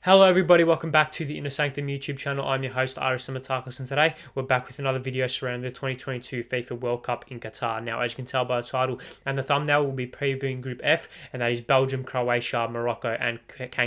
Hello everybody, welcome back to the Inner Sanctum YouTube channel. I'm your host Ari Stamatakos, and today we're back with another video surrounding the 2022 FIFA World Cup in Qatar. Now, as you can tell by the title and the thumbnail, we'll be previewing Group F, and that is Belgium, Croatia, Morocco and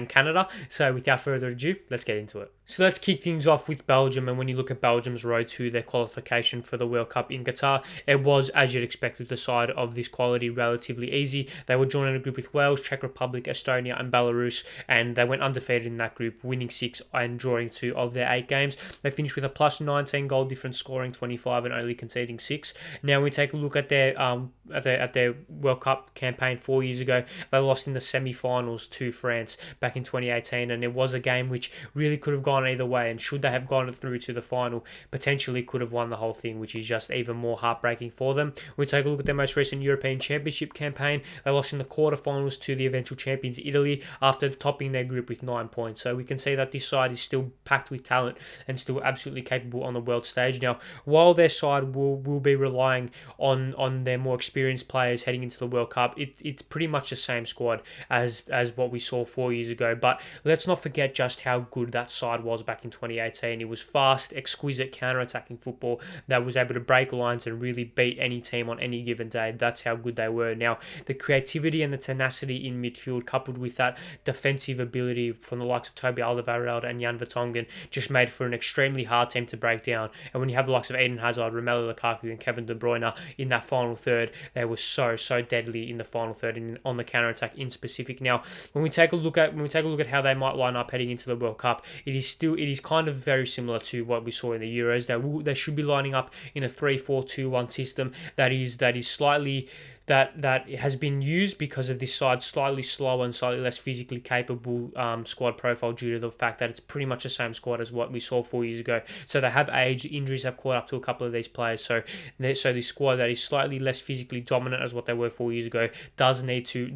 Canada. So without further ado, let's get into it. So let's kick things off with Belgium, and when you look at Belgium's road to their qualification for the World Cup in Qatar, it was, as you'd expect with the side of this quality, relatively easy. They were joined in a group with Wales, Czech Republic, Estonia and Belarus, and they went undefeated in that group, winning 6 and drawing 2 of their 8 games. They finished with a plus 19 goal difference, scoring 25 and only conceding 6. Now we take a look at their World Cup campaign 4 years ago. They lost in the semi-finals to France back in 2018, and it was a game which really could have gone either way, and should they have gone through to the final, potentially could have won the whole thing, which is just even more heartbreaking for them. We take a look at their most recent European Championship campaign. They lost in the quarterfinals to the eventual champions Italy after topping their group with 9 points. So we can see that this side is still packed with talent and still absolutely capable on the world stage. Now, while their side will be relying on their more experienced players heading into the World Cup, it's pretty much the same squad as what we saw 4 years ago. But let's not forget just how good that side was back in 2018. It was fast, exquisite counter-attacking football that was able to break lines and really beat any team on any given day. That's how good they were. Now, the creativity and the tenacity in midfield, coupled with that defensive ability from the likes of Toby Alderweireld and Jan Vertonghen, just made for an extremely hard team to break down. And when you have the likes of Eden Hazard, Romelu Lukaku and Kevin De Bruyne in that final third, they were so deadly in the final third and on the counter-attack in specific. Now, when we take a look at how they might line up heading into the World Cup, it is kind of very similar to what we saw in the Euros. They should be lining up in a 3-4-2-1 system that is slightly that has been used because of this side's slightly slower and slightly less physically capable squad profile, due to the fact that it's pretty much the same squad as what we saw 4 years ago. So they have age, injuries have caught up to a couple of these players. So this squad that is slightly less physically dominant as what they were 4 years ago does need to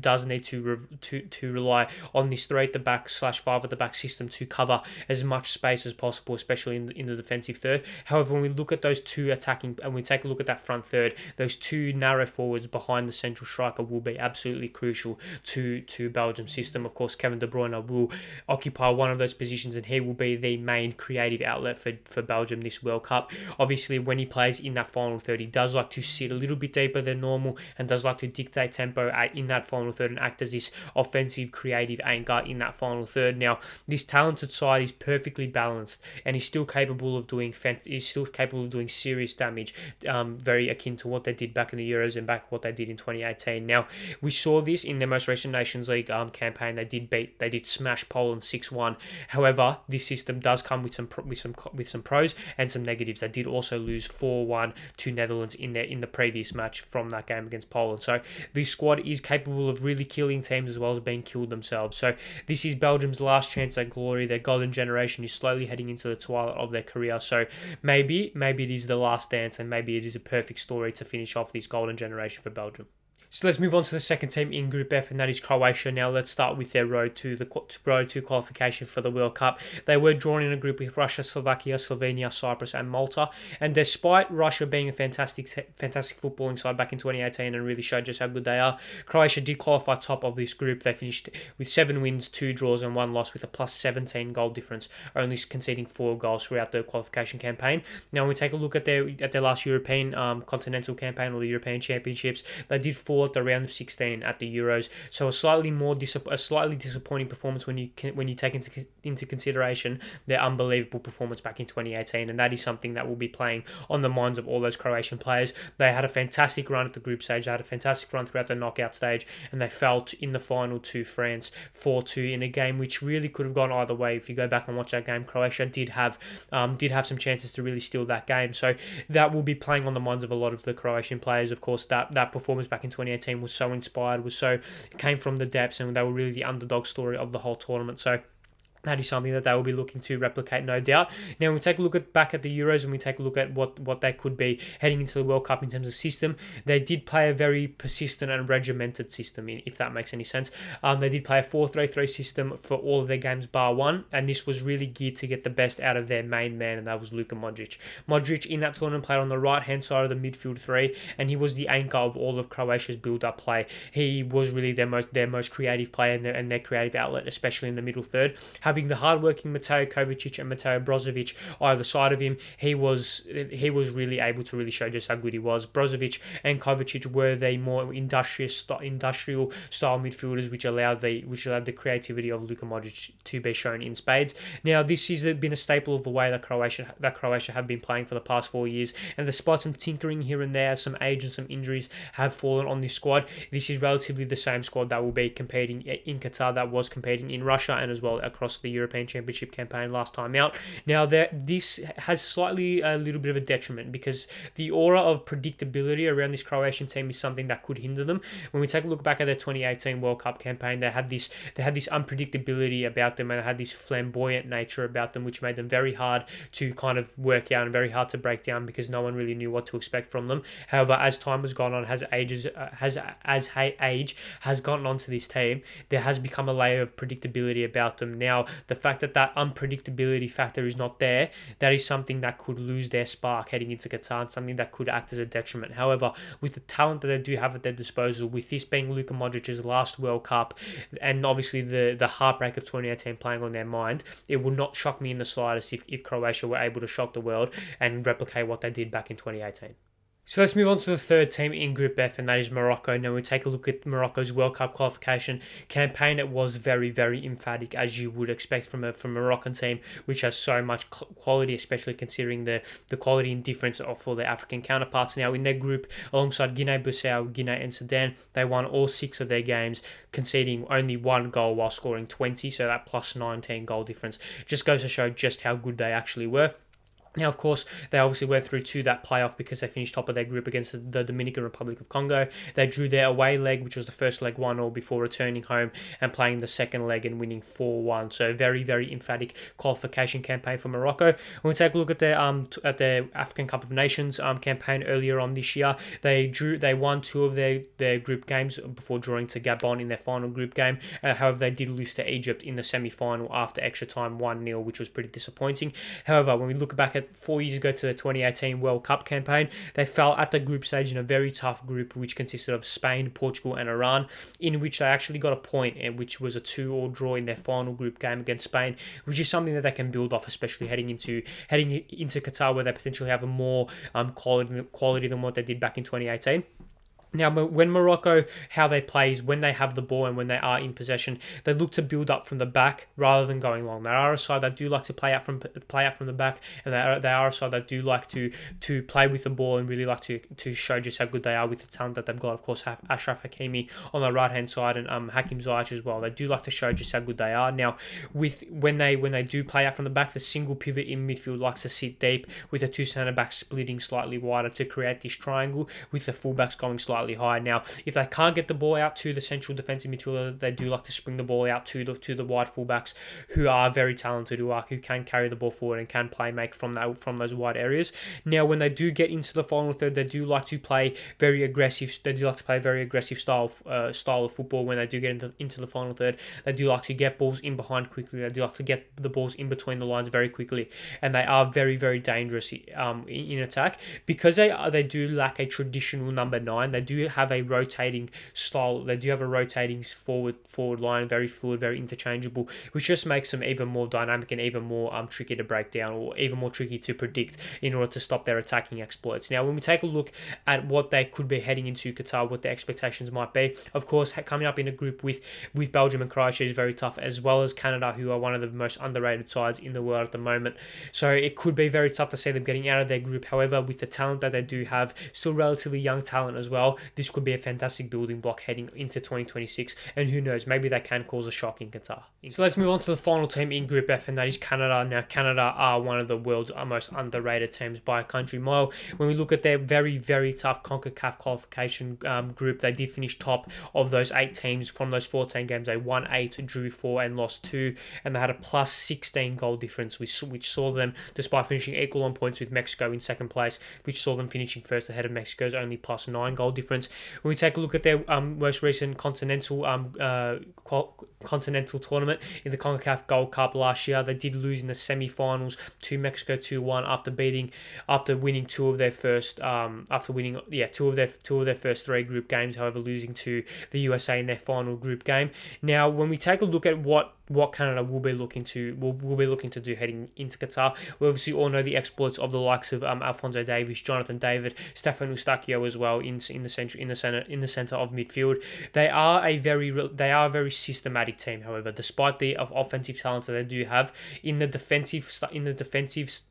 rely on this 3 at the back / 5 at the back system to cover as much space as possible, especially in the defensive third. However, when we look at those two attacking and we take a look at that front third, those two narrow forwards behind the central striker will be absolutely crucial to Belgium's system. Of course, Kevin De Bruyne will occupy one of those positions, and he will be the main creative outlet for Belgium this World Cup. Obviously, when he plays in that final third, he does like to sit a little bit deeper than normal and does like to dictate tempo in that final third and act as this offensive creative anchor in that final third. Now, this talented side is perfectly balanced and is still capable of doing serious damage, very akin to what they did back in the Euros and back what they did in 2018. Now, we saw this in their most recent Nations League campaign. They did smash Poland 6-1. However, this system does come with some pros and some negatives. They did also lose 4-1 to Netherlands in the previous match from that game against Poland. So this squad is capable of really killing teams as well as being killed themselves. So this is Belgium's last chance at glory. Their golden generation is slowly heading into the twilight of their career. So maybe it is the last dance, and maybe it is a perfect story to finish off this golden generation for Belgium. So let's move on to the second team in Group F, and that is Croatia. Now let's start with their road to qualification for the World Cup. They were drawn in a group with Russia, Slovakia, Slovenia, Cyprus and Malta. And despite Russia being a fantastic footballing side back in 2018 and really showed just how good they are, Croatia did qualify top of this group. They finished with 7 wins, 2 draws and 1 loss with a plus 17 goal difference, only conceding 4 goals throughout the qualification campaign. Now when we take a look at their last European continental campaign, or the European Championships, they did fall at the round of 16 at the Euros. So a slightly disappointing performance when you take into consideration their unbelievable performance back in 2018, and that is something that will be playing on the minds of all those Croatian players. They had a fantastic run at the group stage. They had a fantastic run throughout the knockout stage, and they fell in the final to France 4-2 in a game which really could have gone either way. If you go back and watch that game, Croatia did have some chances to really steal that game. So that will be playing on the minds of a lot of the Croatian players. Of course, that performance back in 2018 was so inspired, came from the depths, and they were really the underdog story of the whole tournament. So that is something that they will be looking to replicate, no doubt. Now, when we take a look back at the Euros and we take a look at what they could be heading into the World Cup in terms of system, they did play a very persistent and regimented system, if that makes any sense. They did play a 4-3-3 system for all of their games bar one, and this was really geared to get the best out of their main man, and that was Luka Modric. Modric in that tournament played on the right-hand side of the midfield 3, and he was the anchor of all of Croatia's build-up play. He was really their most creative player and their creative outlet, especially in the middle third. Having having the hardworking Mateo Kovacic and Mateo Brozovic either side of him, he was really able to really show just how good he was. Brozovic and Kovacic were the more industrial style midfielders, which allowed the creativity of Luka Modric to be shown in spades. Now, this has been a staple of the way that Croatia have been playing for the past 4 years, and despite some tinkering here and there, some age and some injuries have fallen on this squad, this is relatively the same squad that will be competing in Qatar that was competing in Russia and as well across the European Championship campaign last time out. Now, this has slightly a little bit of a detriment because the aura of predictability around this Croatian team is something that could hinder them. When we take a look back at their 2018 World Cup campaign, they had this unpredictability about them, and they had this flamboyant nature about them, which made them very hard to kind of work out and very hard to break down because no one really knew what to expect from them. However, as time has gone on, as age has gotten onto this team, there has become a layer of predictability about them. Now, the fact that unpredictability factor is not there, that is something that could lose their spark heading into Qatar, and something that could act as a detriment. However, with the talent that they do have at their disposal, with this being Luka Modric's last World Cup, and obviously the heartbreak of 2018 playing on their mind, it would not shock me in the slightest if Croatia were able to shock the world and replicate what they did back in 2018. So let's move on to the third team in Group F, and that is Morocco. Now we take a look at Morocco's World Cup qualification campaign. It was very, very emphatic, as you would expect from a Moroccan team, which has so much quality, especially considering the quality and difference for their African counterparts. Now in their group, alongside Guinea-Bissau, Guinea and Sudan, they won all 6 of their games, conceding only 1 goal while scoring 20, so that plus 19 goal difference just goes to show just how good they actually were. Now, of course, they obviously went through to that playoff because they finished top of their group against the Dominican Republic of Congo. They drew their away leg, which was the first leg 1-0, before returning home and playing the second leg and winning 4-1. So very, very emphatic qualification campaign for Morocco. When we take a look at their African Cup of Nations campaign earlier on this year, they won 2 of their group games before drawing to Gabon in their final group game. However, they did lose to Egypt in the semi-final after extra time 1-0, which was pretty disappointing. However, when we look back at 4 years ago to the 2018 World Cup campaign, they fell at the group stage in a very tough group, which consisted of Spain, Portugal and Iran, in which they actually got a point, and which was a 2-2 draw in their final group game against Spain, which is something that they can build off, especially heading into Qatar, where they potentially have a more quality than what they did back in 2018. Now, when Morocco, how they play is when they have the ball and when they are in possession, they look to build up from the back rather than going long. They are a side that do like to play out from the back, and they are a side that do like to play with the ball and really like to show just how good they are with the talent that they've got. Of course, have Achraf Hakimi on the right hand side and Hakim Ziyech as well. They do like to show just how good they are. Now, when they do play out from the back, the single pivot in midfield likes to sit deep, with the 2 centre backs splitting slightly wider to create this triangle, with the fullbacks going slightly high. Now, if they can't get the ball out to the central defensive midfielder, they do like to spring the ball out to the wide fullbacks, who are very talented, who can carry the ball forward and can make from those wide areas. Now, when they do get into the final third, they do like to play very aggressive. They do like to play very aggressive style of football. When they do get into the final third, they do like to get balls in behind quickly. They do like to get the balls in between the lines very quickly, and they are very, very dangerous in attack because they do lack a traditional number 9. They do have a rotating style. They do have a rotating forward line, very fluid, very interchangeable, which just makes them even more dynamic and even more tricky to break down, or even more tricky to predict in order to stop their attacking exploits. Now, when we take a look at what they could be heading into Qatar, what their expectations might be, of course, coming up in a group with Belgium and Croatia is very tough, as well as Canada, who are one of the most underrated sides in the world at the moment. So it could be very tough to see them getting out of their group. However, with the talent that they do have, still relatively young talent as well, this could be a fantastic building block heading into 2026, and who knows, maybe they can cause a shock in Qatar. So let's move on to the final team in Group F, and that is Canada. Now, Canada are one of the world's most underrated teams by a country mile. When we look at their very, very tough CONCACAF qualification group, they did finish top of those 8 teams. From those 14 games, they won 8, drew 4 and lost 2, and they had a plus 16 goal difference, which saw them, despite finishing equal on points with Mexico in second place, which saw them finishing first ahead of Mexico's only plus 9 goal difference. When we take a look at their most recent continental continental tournament in the CONCACAF Gold Cup last year. They did lose in the semi-finals to Mexico 2-1 after winning two of their first three group games, however losing to the USA in their final group game. Now, when we take a look at what Canada will be looking to do heading into Qatar, we obviously all know the exploits of the likes of Alphonso Davies, Jonathan David, Stefan Eustáquio as well in the center of midfield. They are a very systematic team. However, despite the offensive talent that they do have in the defensive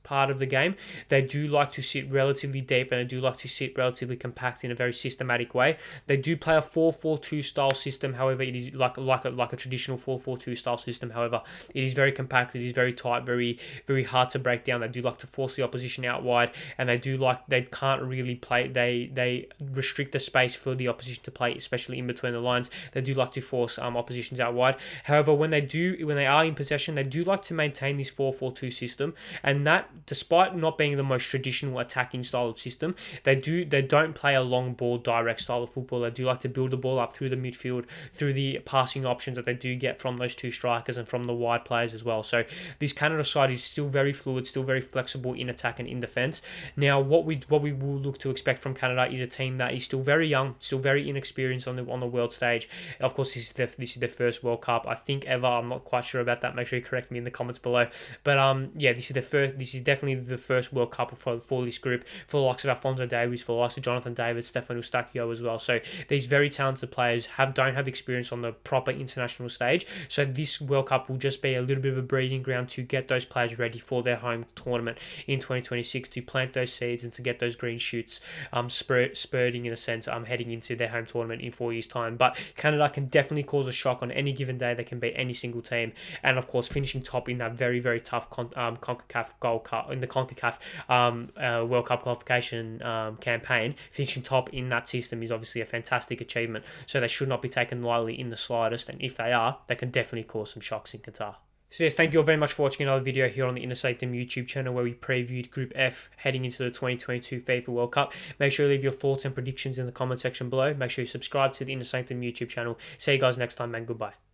part of the game, they do like to sit relatively deep and they do like to sit relatively compact in a very systematic way. They do play a 4-4-2 style system. However, it is like a traditional 4-4-2 style system. However, it is very compact, it is very tight, very hard to break down. They do like to force the opposition out wide, and they can't really play. They restrict the space for the opposition to play, especially in between the lines. They do like to force oppositions out wide. However, when they are in possession, they do like to maintain this 4-4-2 system, and that, despite not being the most traditional attacking style of system, they don't play a long ball direct style of football. They do like to build the ball up through the midfield, through the passing options that they do get from those two strikers and from the wide players as well. So this Canada side is still very fluid, still very flexible in attack and in defense. Now, what we will look to expect from Canada is a team that is still very young, still very inexperienced on the world stage. Of course, this is their first World Cup, I think, ever. I'm not quite sure about that. Make sure you correct me in the comments below. But this is definitely the first World Cup for this group, for the likes of Alphonso Davies, for the likes of Jonathan David, Stefan Eustáquio as well. So these very talented players don't have experience on the proper international stage. So this World Cup will just be a little bit of a breeding ground to get those players ready for their home tournament in 2026, to plant those seeds and to get those green shoots spurting in a sense heading into their home tournament in 4 years' time. But Canada can definitely cause a shock on any given day. They can beat any single team, and of course finishing top in that very, very tough CONCACAF Gold Cup, in the CONCACAF World Cup qualification campaign, finishing top in that system is obviously a fantastic achievement. So they should not be taken lightly in the slightest, and if they are, they can definitely cause some shocks in Qatar. So yes, thank you all very much for watching another video here on the Inner Sanctum YouTube channel, where we previewed Group F heading into the 2022 FIFA World Cup. Make sure you leave your thoughts and predictions in the comment section below. Make sure you subscribe to the Inner Sanctum YouTube channel. See you guys next time, and goodbye.